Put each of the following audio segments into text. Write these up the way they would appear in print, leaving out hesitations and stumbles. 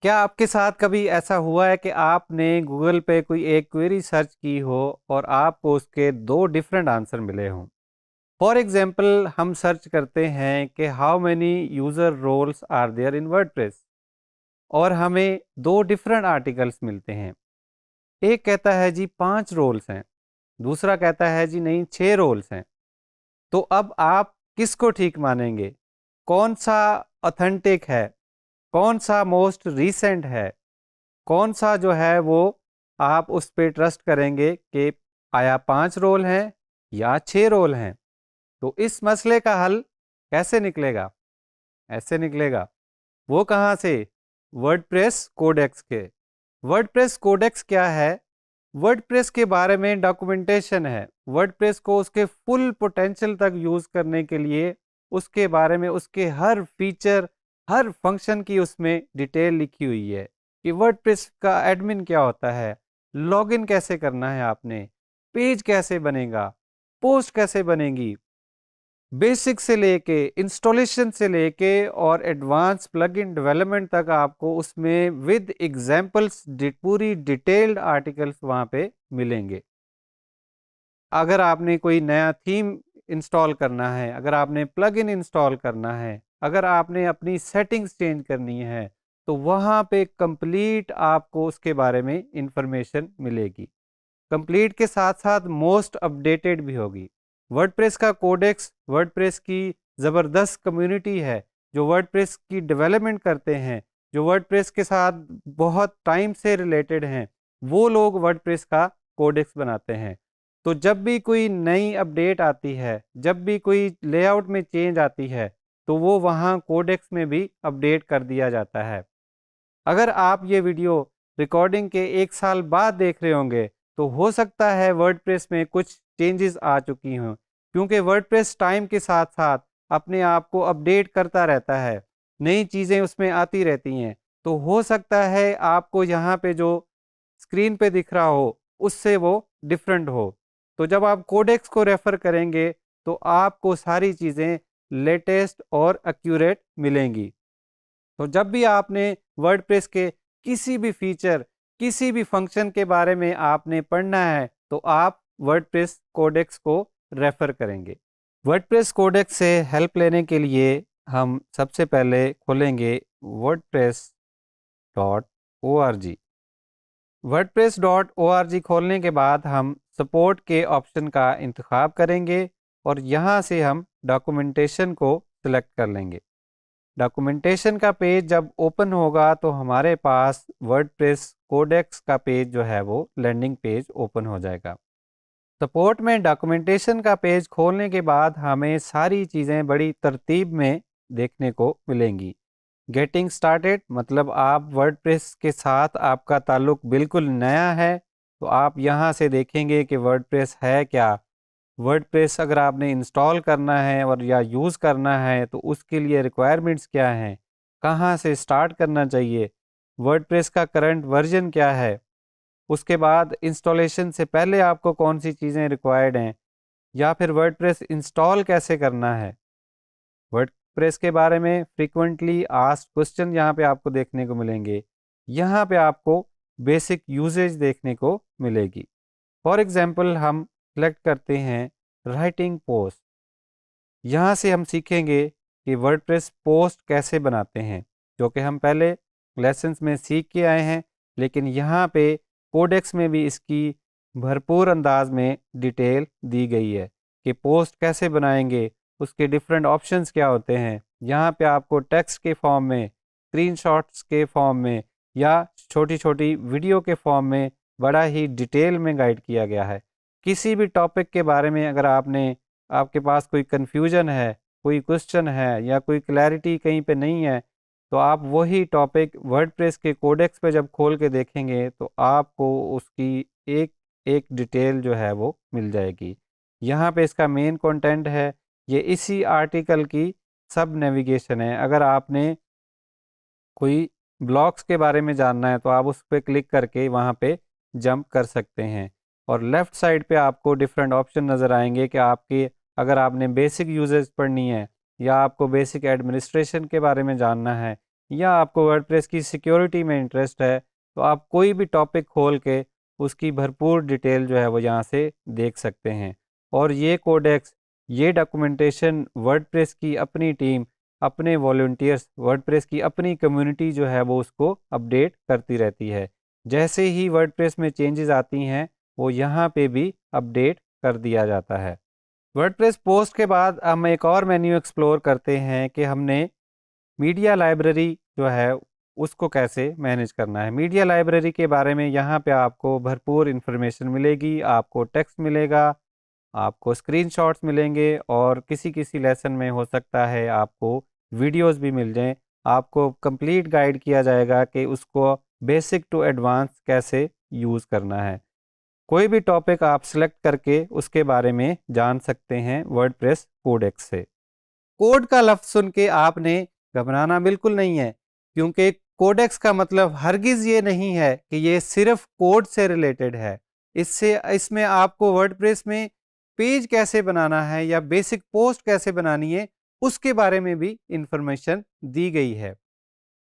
क्या आपके साथ कभी ऐसा हुआ है कि आपने गूगल पे कोई एक क्वेरी सर्च की हो और आपको उसके दो डिफरेंट आंसर मिले हों? फॉर एग्जांपल हम सर्च करते हैं कि how many user roles are there in WordPress और हमें दो डिफरेंट आर्टिकल्स मिलते हैं। एक कहता है जी 5 रोल्स हैं, दूसरा कहता है जी नहीं 6 रोल्स हैं। तो अब आप किसको ठीक मानेंगे? कौन सा ऑथेंटिक है? कौन सा मोस्ट रीसेंट है? कौन सा जो है वो आप उस पे ट्रस्ट करेंगे कि आया 5 रोल हैं या 6 रोल हैं? तो इस मसले का हल कैसे निकलेगा? ऐसे निकलेगा। वो कहाँ से? वर्डप्रेस कोडेक्स के। वर्डप्रेस कोडेक्स क्या है? वर्डप्रेस के बारे में डॉक्यूमेंटेशन है। वर्डप्रेस को उसके फुल पोटेंशियल तक यूज़ करने के लिए उसके बारे में उसके हर फीचर, हर फंक्शन की उसमें डिटेल लिखी हुई है कि वर्डप्रेस का एडमिन क्या होता है, लॉगिन कैसे करना है आपने, पेज कैसे बनेगा, पोस्ट कैसे बनेगी, बेसिक से लेके इंस्टॉलेशन से लेके और एडवांस प्लगइन डेवलपमेंट तक आपको उसमें विद एग्जांपल्स पूरी डिटेल्ड आर्टिकल्स वहाँ पे मिलेंगे। अगर आपने कोई नया थीम इंस्टॉल करना है, अगर आपने प्लगइन इंस्टॉल करना है, अगर आपने अपनी सेटिंग्स चेंज करनी है, तो वहाँ पे कंप्लीट आपको उसके बारे में इंफॉर्मेशन मिलेगी। कंप्लीट के साथ-साथ मोस्ट अपडेटेड भी होगी। वर्डप्रेस का कोडेक्स वर्डप्रेस की ज़बरदस्त कम्युनिटी है, जो वर्डप्रेस की डेवलपमेंट करते हैं, जो वर्डप्रेस के साथ बहुत टाइम से रिलेटेड हैं, वो लोग वर्डप्रेस का कोडेक्स बनाते हैं। तो जब भी कोई नई अपडेट आती है, जब भी कोई लेआउट में चेंज आती है, तो वो वहाँ कोडेक्स में भी अपडेट कर दिया जाता है। अगर आप ये वीडियो रिकॉर्डिंग के 1 साल बाद देख रहे होंगे, तो हो सकता है वर्डप्रेस में कुछ चेंजेस आ चुकी हों, क्योंकि वर्डप्रेस टाइम के साथ-साथ अपने आप को अपडेट करता रहता है, नई चीज़ें उसमें आती रहती हैं। तो हो सकता है आपको यहाँ पे जो स्क्रीन पे दिख रहा हो, उससे वो डिफरेंट हो। तो जब आप कोडेक्स को रेफ़र करेंगे, तो आपको सारी चीज़ें लेटेस्ट और एक्यूरेट मिलेंगी। तो जब भी आपने वर्डप्रेस के किसी भी फीचर, किसी भी फंक्शन के बारे में आपने पढ़ना है, तो आप वर्डप्रेस कोडेक्स को रेफ़र करेंगे। वर्डप्रेस कोडेक्स से हेल्प लेने के लिए हम सबसे पहले खोलेंगे wordpress.org। wordpress.org खोलने के बाद हम सपोर्ट के ऑप्शन का इंतखाब करेंगे और यहाँ से हम डॉक्यूमेंटेशन को सिलेक्ट कर लेंगे। डॉक्यूमेंटेशन का पेज जब ओपन होगा तो हमारे पास वर्डप्रेस कोडेक्स का पेज जो है वो लैंडिंग पेज ओपन हो जाएगा। सपोर्ट में डॉक्यूमेंटेशन का पेज खोलने के बाद हमें सारी चीज़ें बड़ी तरतीब में देखने को मिलेंगी। गेटिंग स्टार्टेड मतलब आप वर्डप्रेस के साथ आपका ताल्लुक बिल्कुल नया है, तो आप यहाँ से देखेंगे कि वर्डप्रेस है क्या। वर्डप्रेस अगर आपने इंस्टॉल करना है और या यूज़ करना है तो उसके लिए रिक्वायरमेंट्स क्या हैं, कहाँ से स्टार्ट करना चाहिए, वर्डप्रेस का करंट वर्जन क्या है, उसके बाद इंस्टॉलेशन से पहले आपको कौन सी चीज़ें रिक्वायर्ड हैं, या फिर वर्डप्रेस इंस्टॉल कैसे करना है। वर्डप्रेस के बारे में फ्रीक्वेंटली आस्क्ड क्वेश्चन यहाँ पे आपको देखने को मिलेंगे। यहाँ पे आपको बेसिक यूजेज देखने को मिलेगी। फॉर एग्जांपल हम सेलेक्ट करते हैं राइटिंग पोस्ट। यहाँ से हम सीखेंगे कि वर्डप्रेस पोस्ट कैसे बनाते हैं, जो कि हम पहले लेसन्स में सीख के आए हैं, लेकिन यहाँ पे कोडेक्स में भी इसकी भरपूर अंदाज में डिटेल दी गई है कि पोस्ट कैसे बनाएंगे, उसके डिफरेंट ऑप्शंस क्या होते हैं। यहाँ पे आपको टेक्स्ट के फॉर्म में, स्क्रीनशॉट्स के फॉर्म में या छोटी-छोटी वीडियो के फॉर्म में बड़ा ही डिटेल में गाइड किया गया है। किसी भी टॉपिक के बारे में अगर आपके पास कोई कन्फ्यूजन है, कोई क्वेश्चन है या कोई क्लैरिटी कहीं पे नहीं है, तो आप वही टॉपिक वर्डप्रेस के कोडेक्स पे जब खोल के देखेंगे तो आपको उसकी एक एक डिटेल जो है वो मिल जाएगी। यहाँ पे इसका मेन कंटेंट है, ये इसी आर्टिकल की सब नेविगेशन है। अगर आपने कोई ब्लॉक्स के बारे में जानना है तो आप उस पे क्लिक करके वहाँ पे जंप कर सकते हैं और लेफ़्ट साइड पे आपको डिफरेंट ऑप्शन नज़र आएंगे कि आपके अगर आपने बेसिक यूजेस पढ़नी है या आपको बेसिक एडमिनिस्ट्रेशन के बारे में जानना है या आपको वर्डप्रेस की सिक्योरिटी में इंटरेस्ट है, तो आप कोई भी टॉपिक खोल के उसकी भरपूर डिटेल जो है वो यहाँ से देख सकते हैं। और ये कोडेक्स, ये डॉक्यूमेंटेशन वर्डप्रेस की अपनी टीम, अपने वॉलंटियर्स, वर्डप्रेस की अपनी कम्युनिटी जो है वो उसको अपडेट करती रहती है। जैसे ही वर्डप्रेस में चेंजेस आती हैं वो यहाँ पे भी अपडेट कर दिया जाता है। वर्डप्रेस पोस्ट के बाद हम एक और मेन्यू एक्सप्लोर करते हैं कि हमने मीडिया लाइब्रेरी जो है उसको कैसे मैनेज करना है। मीडिया लाइब्रेरी के बारे में यहाँ पे आपको भरपूर इन्फॉर्मेशन मिलेगी, आपको टेक्स्ट मिलेगा, आपको स्क्रीनशॉट्स मिलेंगे और किसी किसी लेसन में हो सकता है आपको वीडियोस भी मिल जाएं। आपको कंप्लीट गाइड किया जाएगा कि उसको बेसिक टू एडवांस कैसे यूज़ करना है। कोई भी टॉपिक आप सिलेक्ट करके उसके बारे में जान सकते हैं वर्डप्रेस कोडेक्स से। कोड का लफ्ज़ सुन के आपने घबराना बिल्कुल नहीं है, क्योंकि कोडेक्स का मतलब हरगिज़ ये नहीं है कि ये सिर्फ कोड से रिलेटेड है। इसमें आपको वर्डप्रेस में पेज कैसे बनाना है या बेसिक पोस्ट कैसे बनानी है उसके बारे में भी इंफॉर्मेशन दी गई है।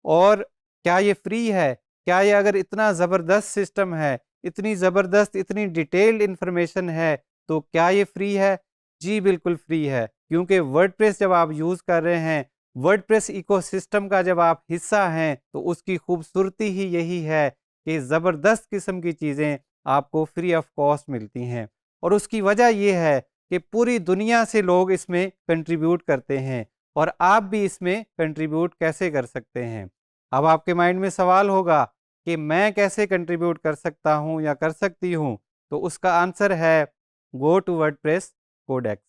और क्या ये फ्री है? क्या ये, अगर इतना ज़बरदस्त सिस्टम है, इतनी ज़बरदस्त, इतनी डिटेल्ड इंफॉर्मेशन है, तो क्या ये फ्री है? जी बिल्कुल फ्री है, क्योंकि वर्डप्रेस जब आप यूज़ कर रहे हैं, वर्डप्रेस इकोसिस्टम का जब आप हिस्सा हैं, तो उसकी खूबसूरती ही यही है कि ज़बरदस्त किस्म की चीज़ें आपको फ्री ऑफ कॉस्ट मिलती हैं। और उसकी वजह ये है कि पूरी दुनिया से लोग इसमें कंट्रीब्यूट करते हैं, और आप भी इसमें कंट्रीब्यूट कैसे कर सकते हैं। अब आपके माइंड में सवाल होगा कि मैं कैसे कंट्रीब्यूट कर सकता हूँ या कर सकती हूँ, तो उसका आंसर है गो टू वर्डप्रेस कोडेक्स।